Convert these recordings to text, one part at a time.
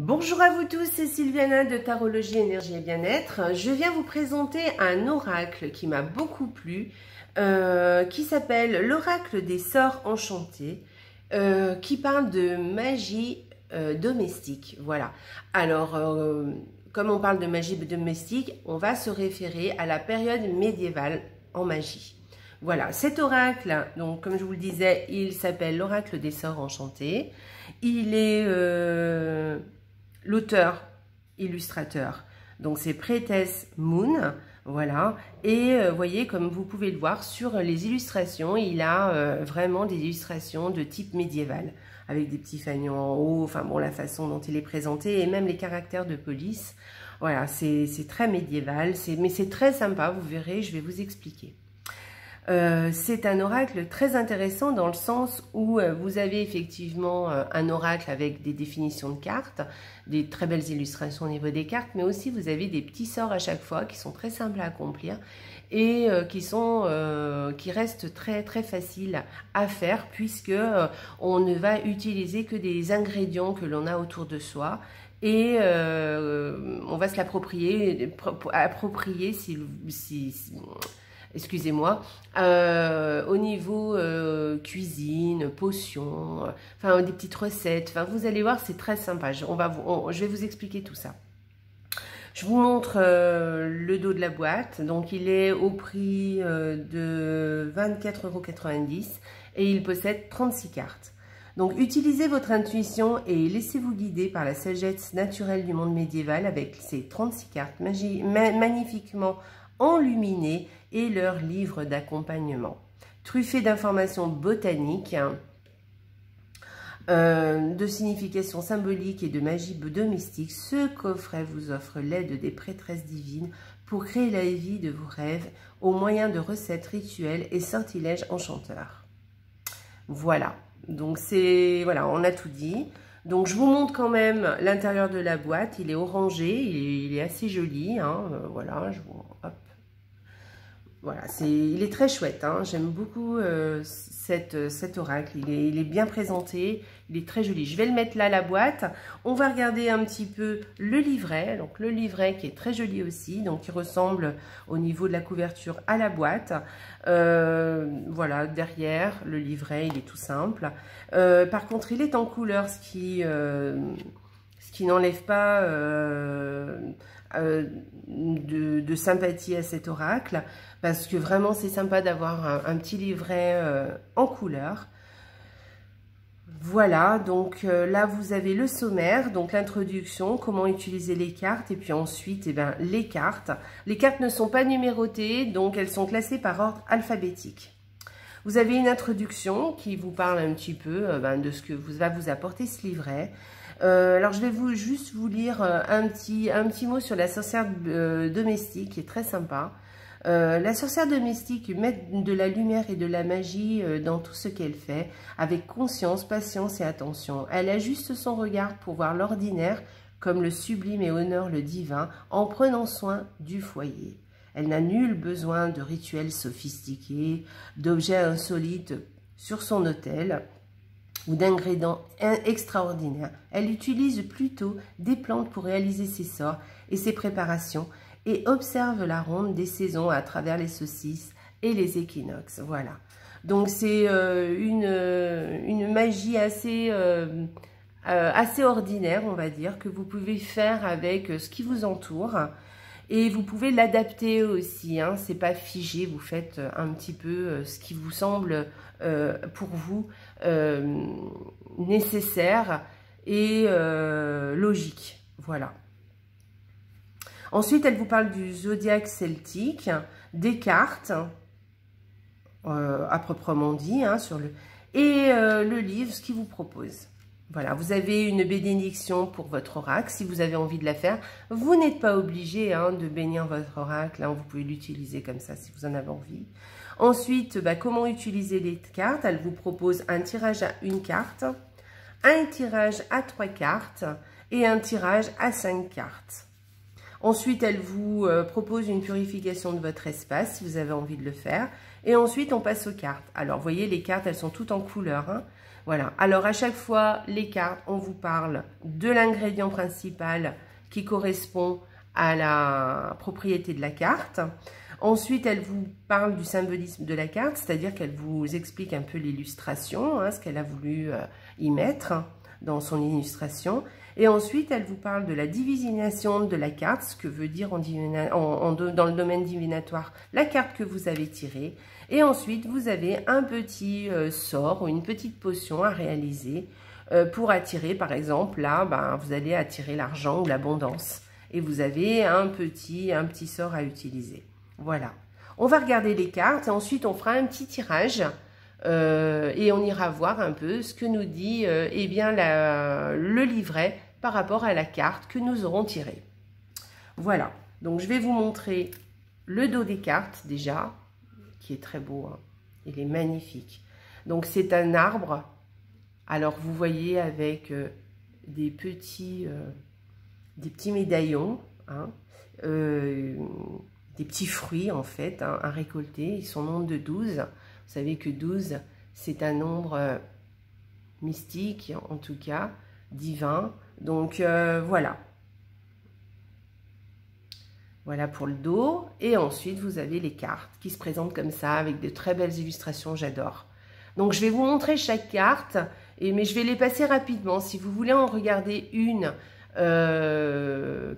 Bonjour à vous tous, c'est Sylviana de Tarologie Énergie et Bien-être. Je viens vous présenter un oracle qui m'a beaucoup plu, qui s'appelle l'oracle des sorts enchantés, qui parle de magie domestique. Voilà. Alors, comme on parle de magie domestique, on va se référer à la période médiévale en magie. Voilà, cet oracle, donc comme je vous le disais, il s'appelle l'oracle des sorts enchantés. Il est l'auteur, illustrateur, donc c'est Prethes Moon, voilà. Et vous voyez, comme vous pouvez le voir sur les illustrations, il a vraiment des illustrations de type médiéval, avec des petits fanions en haut, enfin bon, la façon dont il est présenté, et même les caractères de police. Voilà, c'est très médiéval, mais c'est très sympa, vous verrez, je vais vous expliquer. C'est un oracle très intéressant dans le sens où vous avez effectivement un oracle avec des définitions de cartes, des très belles illustrations au niveau des cartes, mais aussi vous avez des petits sorts à chaque fois qui sont très simples à accomplir et qui restent très très faciles à faire puisque on ne va utiliser que des ingrédients que l'on a autour de soi. Et on va se l'approprier, excusez-moi, au niveau cuisine, potions, enfin des petites recettes. Enfin, vous allez voir, c'est très sympa. Je vais vous expliquer tout ça. Je vous montre le dos de la boîte. Donc, il est au prix de 24,90 € et il possède 36 cartes. Donc, utilisez votre intuition et laissez-vous guider par la sagesse naturelle du monde médiéval avec ces 36 cartes magnifiquement enluminées et leur livre d'accompagnement. Truffé d'informations botaniques, de signification symbolique et de magie domestique, ce coffret vous offre l'aide des prêtresses divines pour créer la vie de vos rêves au moyen de recettes rituelles et sortilèges enchanteurs. Voilà, donc voilà, on a tout dit. Donc je vous montre quand même l'intérieur de la boîte, il est orangé, il est assez joli, hein, voilà, hop. Voilà, il est très chouette, hein. J'aime beaucoup cet oracle, il est bien présenté, il est très joli. Je vais le mettre là, la boîte. On va regarder un petit peu le livret, donc le livret qui est très joli aussi, donc qui ressemble au niveau de la couverture à la boîte. Voilà, derrière le livret, il est tout simple. Par contre, il est en couleur, ce qui n'enlève pas de sympathie à cet oracle, parce que vraiment c'est sympa d'avoir un petit livret en couleur. Voilà, donc là vous avez le sommaire, donc l'introduction, comment utiliser les cartes, et puis ensuite les cartes. Les cartes ne sont pas numérotées, donc elles sont classées par ordre alphabétique. Vous avez une introduction qui vous parle un petit peu de ce que va vous apporter ce livret. Alors je vais juste vous lire un petit mot sur la sorcière domestique qui est très sympa. La sorcière domestique met de la lumière et de la magie dans tout ce qu'elle fait, avec conscience, patience et attention. Elle ajuste son regard pour voir l'ordinaire comme le sublime et honore le divin en prenant soin du foyer. Elle n'a nul besoin de rituels sophistiqués, d'objets insolites sur son autel ou d'ingrédients extraordinaires. Elle utilise plutôt des plantes pour réaliser ses sorts et ses préparations et observe la ronde des saisons à travers les solstices et les équinoxes. Voilà. Donc c'est une magie assez ordinaire, on va dire, que vous pouvez faire avec ce qui vous entoure. Et vous pouvez l'adapter aussi, hein, c'est pas figé, vous faites un petit peu ce qui vous semble pour vous nécessaire et logique. Voilà. Ensuite, elle vous parle du zodiaque celtique, des cartes, à proprement dit, hein, et le livre, ce qu'il vous propose. Voilà, vous avez une bénédiction pour votre oracle, si vous avez envie de la faire. Vous n'êtes pas obligé de bénir votre oracle, hein, vous pouvez l'utiliser comme ça si vous en avez envie. Ensuite, comment utiliser les cartes? Elle vous propose un tirage à une carte, un tirage à 3 cartes et un tirage à 5 cartes. Ensuite, elle vous propose une purification de votre espace si vous avez envie de le faire. Et ensuite, on passe aux cartes. Alors, vous voyez, les cartes, elles sont toutes en couleur, hein. Voilà. Alors, à chaque fois, les cartes, on vous parle de l'ingrédient principal qui correspond à la propriété de la carte. Ensuite, elle vous parle du symbolisme de la carte, c'est-à-dire qu'elle vous explique un peu l'illustration, hein, ce qu'elle a voulu y mettre dans son illustration. Et ensuite, elle vous parle de la divination de la carte, ce que veut dire dans le domaine divinatoire la carte que vous avez tirée. Et ensuite, vous avez un petit sort ou une petite potion à réaliser pour attirer, par exemple, là, vous allez attirer l'argent ou l'abondance. Et vous avez un petit sort à utiliser. Voilà. On va regarder les cartes et ensuite, on fera un petit tirage. Et on ira voir un peu ce que nous dit eh bien, le livret par rapport à la carte que nous aurons tirée. Voilà, donc je vais vous montrer le dos des cartes déjà, qui est très beau, hein. Il est magnifique. Donc c'est un arbre, alors vous voyez avec des petits médaillons, hein, des petits fruits en fait, hein, à récolter, ils sont nombre de 12. Vous savez que 12, c'est un nombre mystique, en tout cas, divin. Donc, voilà. Voilà pour le dos. Et ensuite, vous avez les cartes qui se présentent comme ça, avec de très belles illustrations, j'adore. Donc, je vais vous montrer chaque carte, mais je vais les passer rapidement. Si vous voulez en regarder une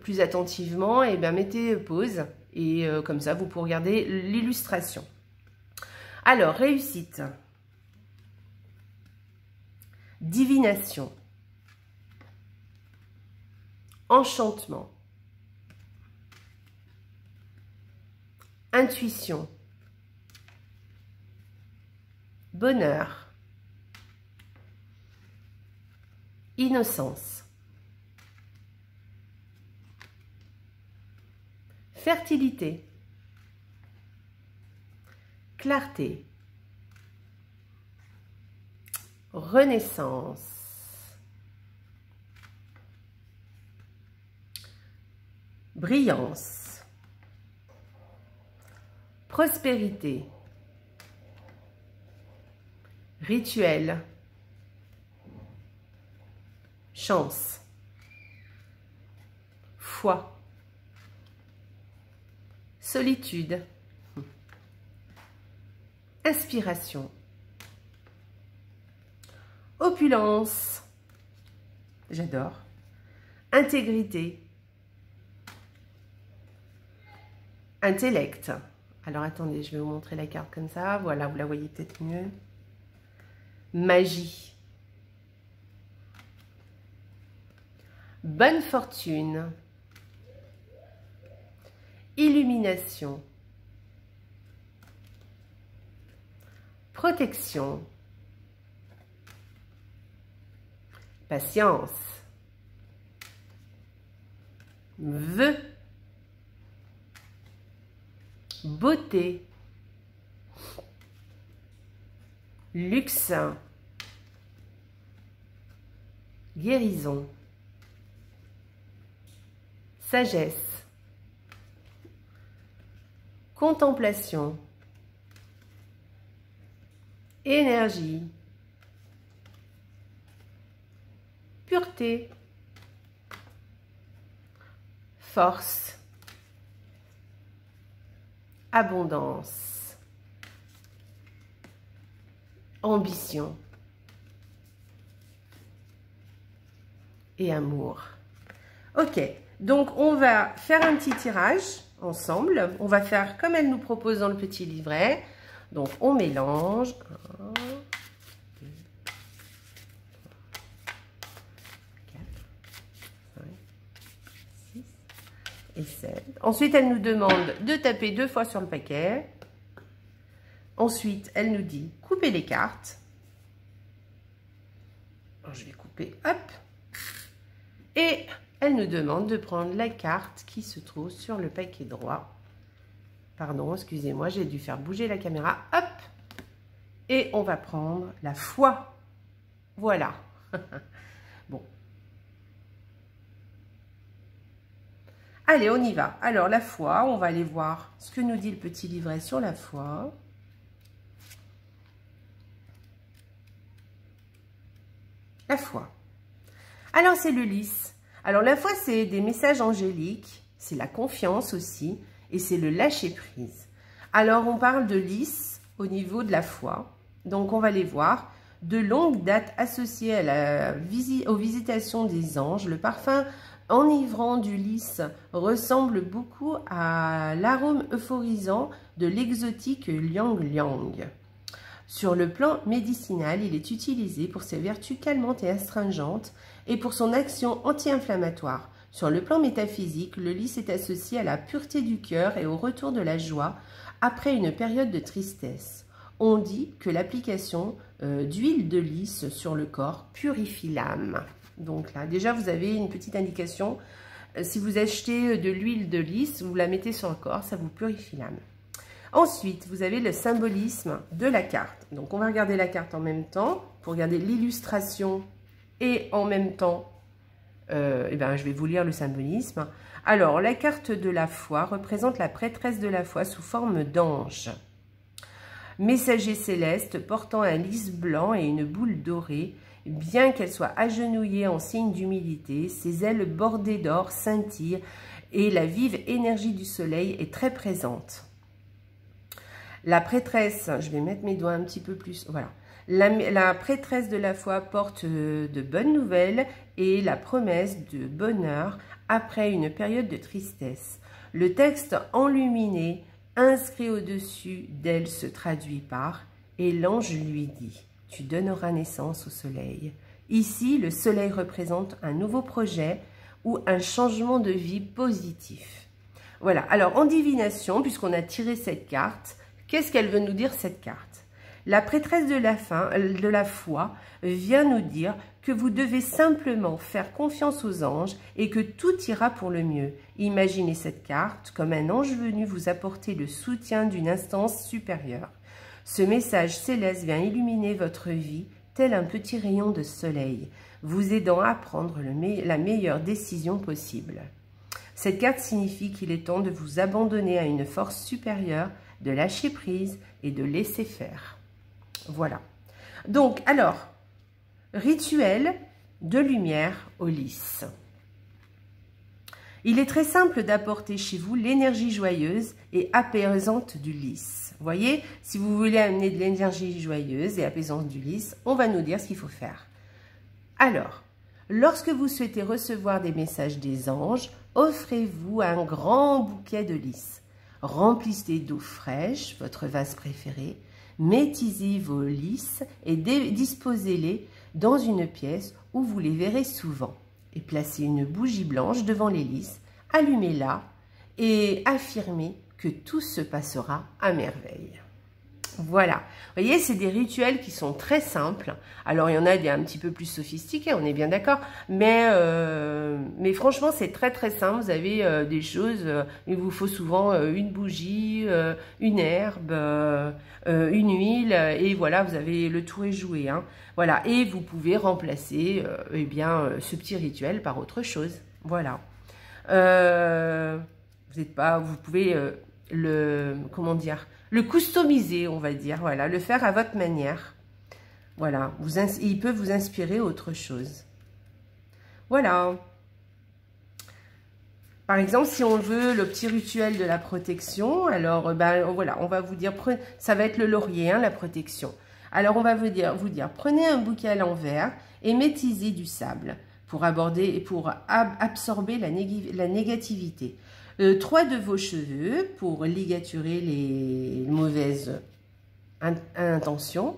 plus attentivement, eh bien, mettez pause. Et comme ça, vous pourrez regarder l'illustration. Alors, réussite. Divination. Enchantement. Intuition. Bonheur. Innocence. Fertilité. Clarté. Renaissance. Brillance. Prospérité. Rituel. Chance. Foi. Solitude. Inspiration. Opulence. J'adore. Intégrité. Intellect. Alors, attendez, je vais vous montrer la carte comme ça. Voilà, vous la voyez peut-être mieux. Magie. Bonne fortune. Illumination. Protection. Patience. Vœux. Beauté. Luxe. Guérison. Sagesse. Contemplation. Énergie. Pureté. Force. Abondance. Ambition. Et amour. Ok, donc on va faire un petit tirage ensemble. On va faire comme elle nous propose dans le petit livret. Donc on mélange. 1, 2, 3, 4, 5, 6 et 7. Ensuite, elle nous demande de taper 2 fois sur le paquet. Ensuite, elle nous dit couper les cartes. Alors, je vais couper, hop. Et elle nous demande de prendre la carte qui se trouve sur le paquet droit. Pardon, excusez-moi, j'ai dû faire bouger la caméra. Hop! Et on va prendre la foi. Voilà. Bon. Allez, on y va. Alors, la foi, on va aller voir ce que nous dit le petit livret sur la foi. La foi. Alors, c'est le lys. Alors, la foi, c'est des messages angéliques, c'est la confiance aussi, et c'est le lâcher-prise. Alors, on parle de lys au niveau de la foi. Donc, on va les voir. De longue date associée à aux visitations des anges, le parfum enivrant du lys ressemble beaucoup à l'arôme euphorisant de l'exotique Liang Liang. Sur le plan médicinal, il est utilisé pour ses vertus calmantes et astringentes et pour son action anti-inflammatoire. Sur le plan métaphysique, le lys est associé à la pureté du cœur et au retour de la joie après une période de tristesse. On dit que l'application d'huile de lys sur le corps purifie l'âme. Donc là, déjà, vous avez une petite indication. Si vous achetez de l'huile de lys, vous la mettez sur le corps, ça vous purifie l'âme. Ensuite, vous avez le symbolisme de la carte. Donc, on va regarder la carte en même temps pour regarder l'illustration et en même temps, je vais vous lire le symbolisme. Alors, la carte de la foi représente la prêtresse de la foi sous forme d'ange. Messager céleste portant un lys blanc et une boule dorée, bien qu'elle soit agenouillée en signe d'humilité, ses ailes bordées d'or scintillent et la vive énergie du soleil est très présente. La prêtresse, je vais mettre mes doigts un petit peu plus, voilà. La prêtresse de la foi porte de bonnes nouvelles et la promesse de bonheur après une période de tristesse. Le texte enluminé inscrit au-dessus d'elle se traduit par « Et l'ange lui dit, tu donneras naissance au soleil ». Ici, le soleil représente un nouveau projet ou un changement de vie positif. Voilà, alors en divination, puisqu'on a tiré cette carte, qu'est-ce qu'elle veut nous dire cette carte? La prêtresse de la foi vient nous dire que vous devez simplement faire confiance aux anges et que tout ira pour le mieux. Imaginez cette carte comme un ange venu vous apporter le soutien d'une instance supérieure. Ce message céleste vient illuminer votre vie tel un petit rayon de soleil, vous aidant à prendre la meilleure décision possible. Cette carte signifie qu'il est temps de vous abandonner à une force supérieure, de lâcher prise et de laisser faire. Voilà. Donc, alors, rituel de lumière au lys. Il est très simple d'apporter chez vous l'énergie joyeuse et apaisante du lys. Vous voyez, si vous voulez amener de l'énergie joyeuse et apaisante du lys, on va nous dire ce qu'il faut faire. Alors, lorsque vous souhaitez recevoir des messages des anges, offrez-vous un grand bouquet de lys. Remplissez d'eau fraîche, votre vase préféré, mettez-y vos lys et disposez-les dans une pièce où vous les verrez souvent. Et placez une bougie blanche devant les lys, allumez-la et affirmez que tout se passera à merveille. Voilà, vous voyez, c'est des rituels qui sont très simples. Alors, il y en a des un petit peu plus sophistiqués, on est bien d'accord. Mais franchement, c'est très très simple. Vous avez des choses, il vous faut souvent une bougie, une herbe, une huile. Et voilà, vous avez le tour est joué. Hein. Voilà, et vous pouvez remplacer ce petit rituel par autre chose. Voilà. Vous pouvez le customiser, on va dire, voilà, le faire à votre manière. Voilà, il peut vous inspirer autre chose. Voilà. Par exemple, si on veut le petit rituel de la protection, alors, voilà, on va vous dire, ça va être le laurier, hein, la protection. Alors, on va vous dire, prenez un bouquet à l'envers et mettez-y du sable pour absorber la négativité. 3 de vos cheveux pour ligaturer les mauvaises intentions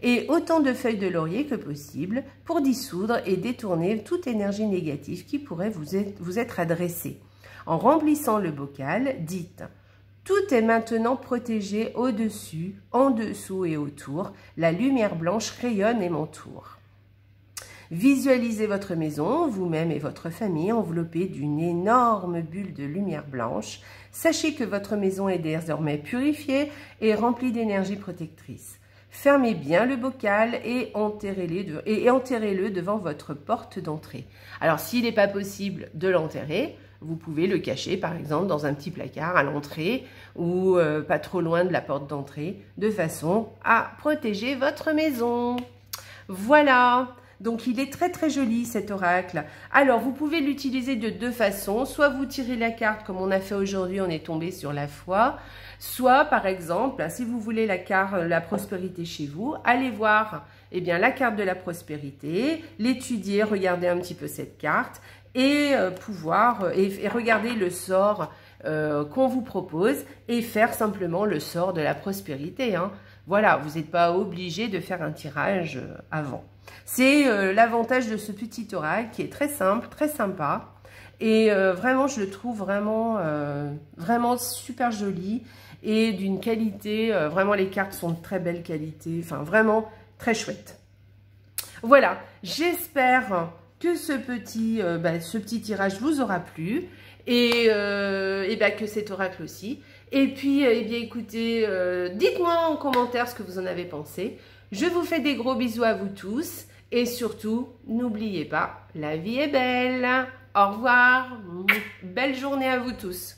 et autant de feuilles de laurier que possible pour dissoudre et détourner toute énergie négative qui pourrait vous être adressée. En remplissant le bocal, dites « Tout est maintenant protégé au-dessus, en dessous et autour. La lumière blanche rayonne et m'entoure. » Visualisez votre maison, vous-même et votre famille enveloppés d'une énorme bulle de lumière blanche. Sachez que votre maison est désormais purifiée et remplie d'énergie protectrice. Fermez bien le bocal et enterrez-le devant votre porte d'entrée. Alors, s'il n'est pas possible de l'enterrer, vous pouvez le cacher, par exemple, dans un petit placard à l'entrée ou pas trop loin de la porte d'entrée, de façon à protéger votre maison. Voilà. Donc, il est très très joli cet oracle. Alors, vous pouvez l'utiliser de deux façons. Soit vous tirez la carte comme on a fait aujourd'hui, on est tombé sur la foi. Soit, par exemple, si vous voulez la carte la prospérité chez vous, allez voir eh bien, la carte de la prospérité, l'étudier, regarder un petit peu cette carte et et regarder le sort qu'on vous propose et faire simplement le sort de la prospérité. Hein. Voilà, vous n'êtes pas obligé de faire un tirage avant. C'est l'avantage de ce petit oracle qui est très simple, très sympa. Et vraiment, je le trouve vraiment super joli et d'une qualité, vraiment les cartes sont de très belle qualité, enfin vraiment très chouette. Voilà, j'espère que ce petit tirage vous aura plu et que cet oracle aussi. Et puis, eh bien, écoutez, dites-moi en commentaire ce que vous en avez pensé. Je vous fais des gros bisous à vous tous. Et surtout, n'oubliez pas, la vie est belle. Au revoir. Belle journée à vous tous.